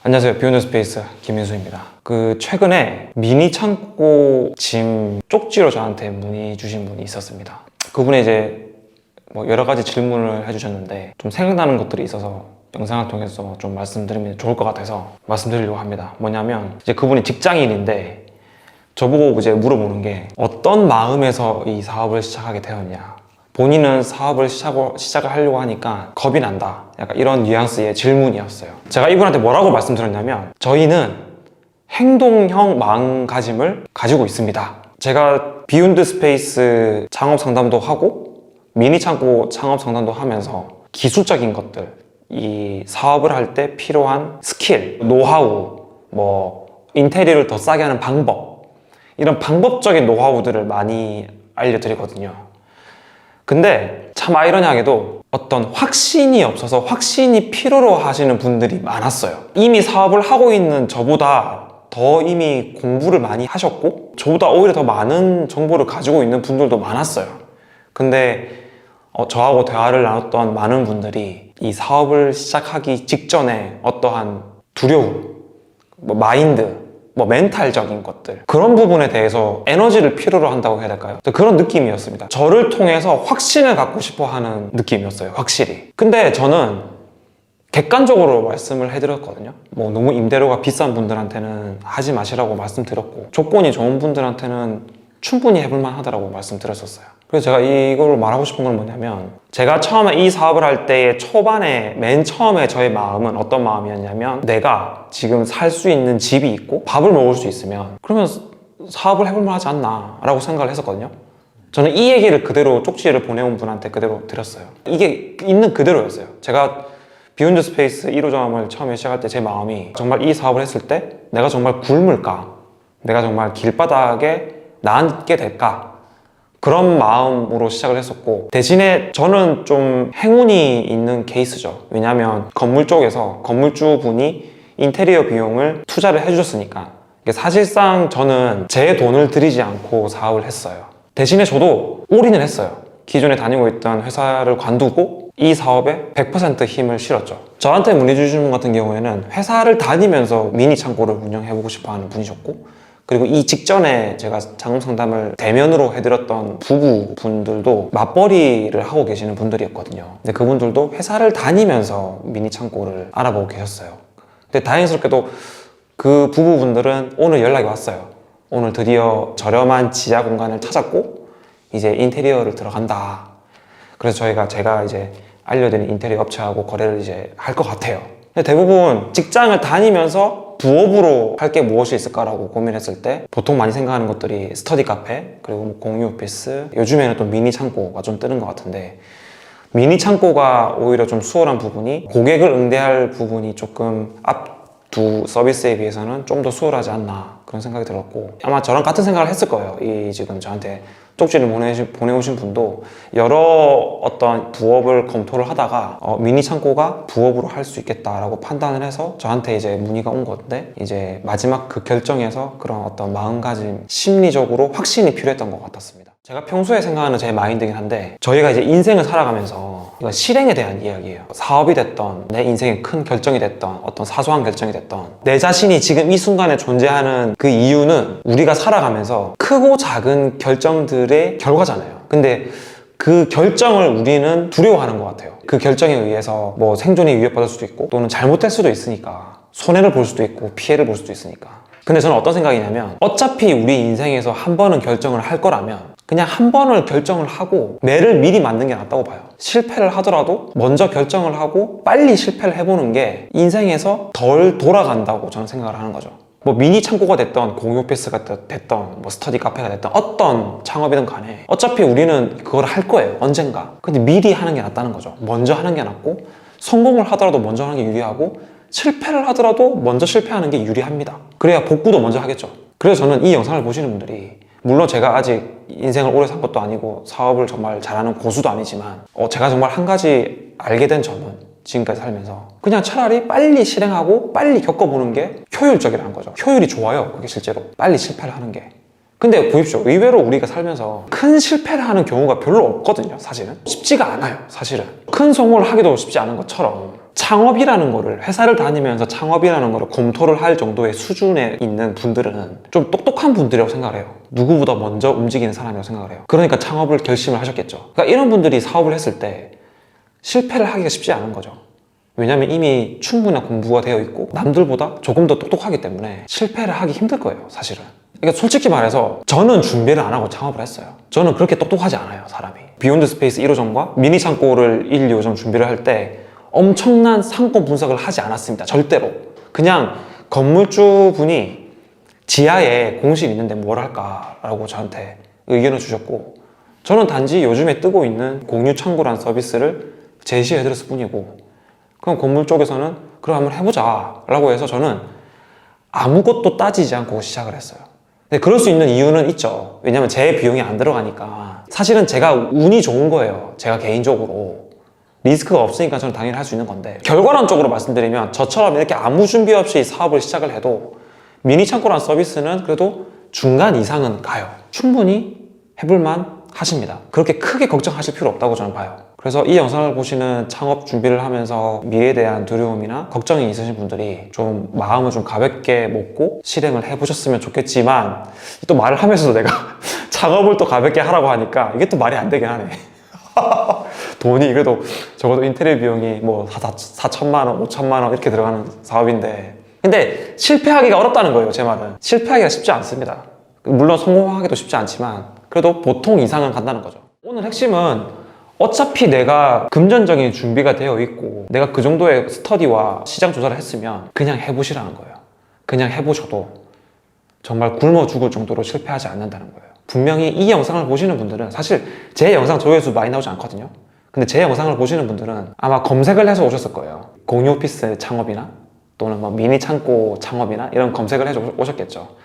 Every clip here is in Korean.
안녕하세요. 비욘드 스페이스 김민수입니다. 최근에 미니 창고 짐 쪽지로 저한테 문의 주신 분이 있었습니다. 그분이 이제 여러 가지 질문을 해주셨는데 좀 생각나는 것들이 있어서 영상을 통해서 좀 말씀드리면 좋을 것 같아서 말씀드리려고 합니다. 뭐냐면 이제 그분이 직장인인데 저보고 이제 물어보는 게 어떤 마음에서 이 사업을 시작하게 되었냐. 본인은 사업을 시작을 하려고 하니까 겁이 난다. 약간 이런 뉘앙스의 질문이었어요. 제가 이분한테 뭐라고 말씀드렸냐면 저희는 행동형 마음가짐을 가지고 있습니다. 제가 비욘드 스페이스 창업 상담도 하고 미니 창고 창업 상담도 하면서 기술적인 것들, 이 사업을 할 때 필요한 스킬, 노하우, 인테리어를 더 싸게 하는 방법, 이런 방법적인 노하우들을 많이 알려드리거든요. 근데 참 아이러니하게도 어떤 확신이 없어서 확신이 필요로 하시는 분들이 많았어요. 이미 사업을 하고 있는 저보다 더 이미 공부를 많이 하셨고 저보다 오히려 더 많은 정보를 가지고 있는 분들도 많았어요. 근데 저하고 대화를 나눴던 많은 분들이 이 사업을 시작하기 직전에 어떠한 두려움, 마인드, 멘탈적인 것들, 그런 부분에 대해서 에너지를 필요로 한다고 해야 될까요? 그런 느낌이었습니다. 저를 통해서 확신을 갖고 싶어 하는 느낌이었어요. 확실히. 근데 저는 객관적으로 말씀을 해드렸거든요. 너무 임대료가 비싼 분들한테는 하지 마시라고 말씀드렸고 조건이 좋은 분들한테는 충분히 해볼만 하다라고 말씀드렸었어요. 그래서 제가 이걸 말하고 싶은 건 뭐냐면 제가 처음에 이 사업을 할 때의 초반에 맨 처음에 저의 마음은 어떤 마음이었냐면 내가 지금 살 수 있는 집이 있고 밥을 먹을 수 있으면 그러면 사업을 해볼만 하지 않나 라고 생각을 했었거든요. 저는 이 얘기를 그대로 쪽지를 보내온 분한테 그대로 드렸어요. 이게 있는 그대로였어요. 제가 비욘드 스페이스 1호점을 처음에 시작할 때 제 마음이 정말 이 사업을 했을 때 내가 정말 굶을까? 내가 정말 길바닥에 나앉게 될까? 그런 마음으로 시작을 했었고 대신에 저는 좀 행운이 있는 케이스죠. 왜냐하면 건물 쪽에서 건물주분이 인테리어 비용을 투자를 해주셨으니까 사실상 저는 제 돈을 들이지 않고 사업을 했어요. 대신에 저도 올인을 했어요. 기존에 다니고 있던 회사를 관두고 이 사업에 100% 힘을 실었죠. 저한테 문의 주신 분 같은 경우에는 회사를 다니면서 미니 창고를 운영해보고 싶어 하는 분이셨고 그리고 이 직전에 제가 창업 상담을 대면으로 해드렸던 부부분들도 맞벌이를 하고 계시는 분들이었거든요. 근데 그분들도 회사를 다니면서 미니 창고를 알아보고 계셨어요. 근데 다행스럽게도 그 부부분들은 오늘 연락이 왔어요. 오늘 드디어 저렴한 지하 공간을 찾았고 이제 인테리어를 들어간다. 그래서 제가 이제 알려드린 인테리어 업체하고 거래를 이제 할 것 같아요. 근데 대부분 직장을 다니면서 부업으로 할 게 무엇이 있을까라고 고민했을 때 보통 많이 생각하는 것들이 스터디 카페, 그리고 공유 오피스, 요즘에는 또 미니 창고가 좀 뜨는 것 같은데 미니 창고가 오히려 좀 수월한 부분이 고객을 응대할 부분이 조금 앞두 서비스에 비해서는 좀 더 수월하지 않나 그런 생각이 들었고 아마 저랑 같은 생각을 했을 거예요. 이 지금 저한테 쪽지를 보내오신 분도 여러 어떤 부업을 검토를 하다가 미니 창고가 부업으로 할 수 있겠다라고 판단을 해서 저한테 이제 문의가 온 건데 이제 마지막 그 결정에서 그런 어떤 마음가짐, 심리적으로 확신이 필요했던 것 같았습니다. 제가 평소에 생각하는 제 마인드긴 한데 저희가 이제 인생을 살아가면서 이건 실행에 대한 이야기예요. 사업이 됐던 내 인생의 큰 결정이 됐던 어떤 사소한 결정이 됐던 내 자신이 지금 이 순간에 존재하는 그 이유는 우리가 살아가면서 크고 작은 결정들의 결과잖아요. 근데 그 결정을 우리는 두려워하는 것 같아요. 그 결정에 의해서 생존이 위협받을 수도 있고 또는 잘못될 수도 있으니까 손해를 볼 수도 있고 피해를 볼 수도 있으니까. 근데 저는 어떤 생각이냐면 어차피 우리 인생에서 한 번은 결정을 할 거라면 그냥 한 번을 결정을 하고 매를 미리 맞는 게 낫다고 봐요. 실패를 하더라도 먼저 결정을 하고 빨리 실패를 해보는 게 인생에서 덜 돌아간다고 저는 생각을 하는 거죠. 미니 창고가 됐던 공유 오피스가 됐던 스터디 카페가 됐던 어떤 창업이든 간에 어차피 우리는 그걸 할 거예요. 언젠가. 근데 미리 하는 게 낫다는 거죠. 먼저 하는 게 낫고 성공을 하더라도 먼저 하는 게 유리하고 실패를 하더라도 먼저 실패하는 게 유리합니다. 그래야 복구도 먼저 하겠죠. 그래서 저는 이 영상을 보시는 분들이 물론 제가 아직 인생을 오래 산 것도 아니고 사업을 정말 잘하는 고수도 아니지만 제가 정말 한 가지 알게 된 점은 지금까지 살면서 그냥 차라리 빨리 실행하고 빨리 겪어보는 게 효율적이라는 거죠. 효율이 좋아요. 그게 실제로 빨리 실패를 하는 게. 근데 보십시오. 의외로 우리가 살면서 큰 실패를 하는 경우가 별로 없거든요. 사실은 쉽지가 않아요. 사실은 큰 성공을 하기도 쉽지 않은 것처럼 창업이라는 거를, 회사를 다니면서 창업이라는 거를 검토를 할 정도의 수준에 있는 분들은 좀 똑똑한 분들이라고 생각을 해요. 누구보다 먼저 움직이는 사람이라고 생각을 해요. 그러니까 창업을 결심을 하셨겠죠. 그러니까 이런 분들이 사업을 했을 때 실패를 하기가 쉽지 않은 거죠. 왜냐면 이미 충분한 공부가 되어 있고 남들보다 조금 더 똑똑하기 때문에 실패를 하기 힘들 거예요, 사실은. 그러니까 솔직히 말해서 저는 준비를 안 하고 창업을 했어요. 저는 그렇게 똑똑하지 않아요, 사람이. 비욘드 스페이스 1호점과 미니 창고를 1, 2호점 준비를 할 때 엄청난 상권 분석을 하지 않았습니다. 절대로. 그냥 건물주 분이 지하에 공실 있는데 뭘 할까라고 저한테 의견을 주셨고, 저는 단지 요즘에 뜨고 있는 공유 창고라는 서비스를 제시해드렸을 뿐이고, 그럼 건물 쪽에서는 그럼 한번 해보자 라고 해서 저는 아무것도 따지지 않고 시작을 했어요. 근데 그럴 수 있는 이유는 있죠. 왜냐면 제 비용이 안 들어가니까. 사실은 제가 운이 좋은 거예요, 제가 개인적으로. 리스크가 없으니까 저는 당연히 할 수 있는 건데, 결과론적으로 말씀드리면 저처럼 이렇게 아무 준비 없이 사업을 시작을 해도 미니 창고라는 서비스는 그래도 중간 이상은 가요. 충분히 해볼만 하십니다. 그렇게 크게 걱정하실 필요 없다고 저는 봐요. 그래서 이 영상을 보시는 창업 준비를 하면서 미래에 대한 두려움이나 걱정이 있으신 분들이 좀 마음을 좀 가볍게 먹고 실행을 해보셨으면 좋겠지만, 또 말을 하면서도 내가 창업을 또 가볍게 하라고 하니까 이게 또 말이 안 되긴 하네. 돈이 그래도 적어도 인테리어 비용이 뭐 4천만 원, 5천만 원 이렇게 들어가는 사업인데, 근데 실패하기가 어렵다는 거예요, 제 말은. 실패하기가 쉽지 않습니다. 물론 성공하기도 쉽지 않지만 그래도 보통 이상은 간다는 거죠. 오늘 핵심은 어차피 내가 금전적인 준비가 되어 있고 내가 그 정도의 스터디와 시장 조사를 했으면 그냥 해보시라는 거예요. 그냥 해보셔도 정말 굶어 죽을 정도로 실패하지 않는다는 거예요. 분명히 이 영상을 보시는 분들은, 사실 제 영상 조회수 많이 나오지 않거든요. 근데 제 영상을 보시는 분들은 아마 검색을 해서 오셨을 거예요. 공유 오피스 창업이나 또는 뭐 미니 창고 창업이나 이런 검색을 해서 오셨겠죠.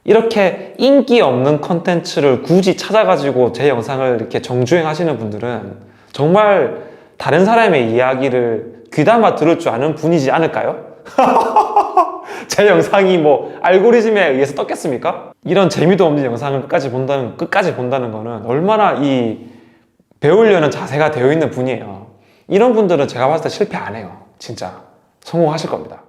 이렇게 인기 없는 컨텐츠를 굳이 찾아가지고 제 영상을 이렇게 정주행 하시는 분들은 정말 다른 사람의 이야기를 귀담아 들을 줄 아는 분이지 않을까요? 제 영상이 뭐 알고리즘에 의해서 떴겠습니까? 이런 재미도 없는 영상을 끝까지 본다는 거는 얼마나 이 배우려는 자세가 되어 있는 분이에요. 이런 분들은 제가 봤을 때 실패 안 해요. 진짜 성공하실 겁니다.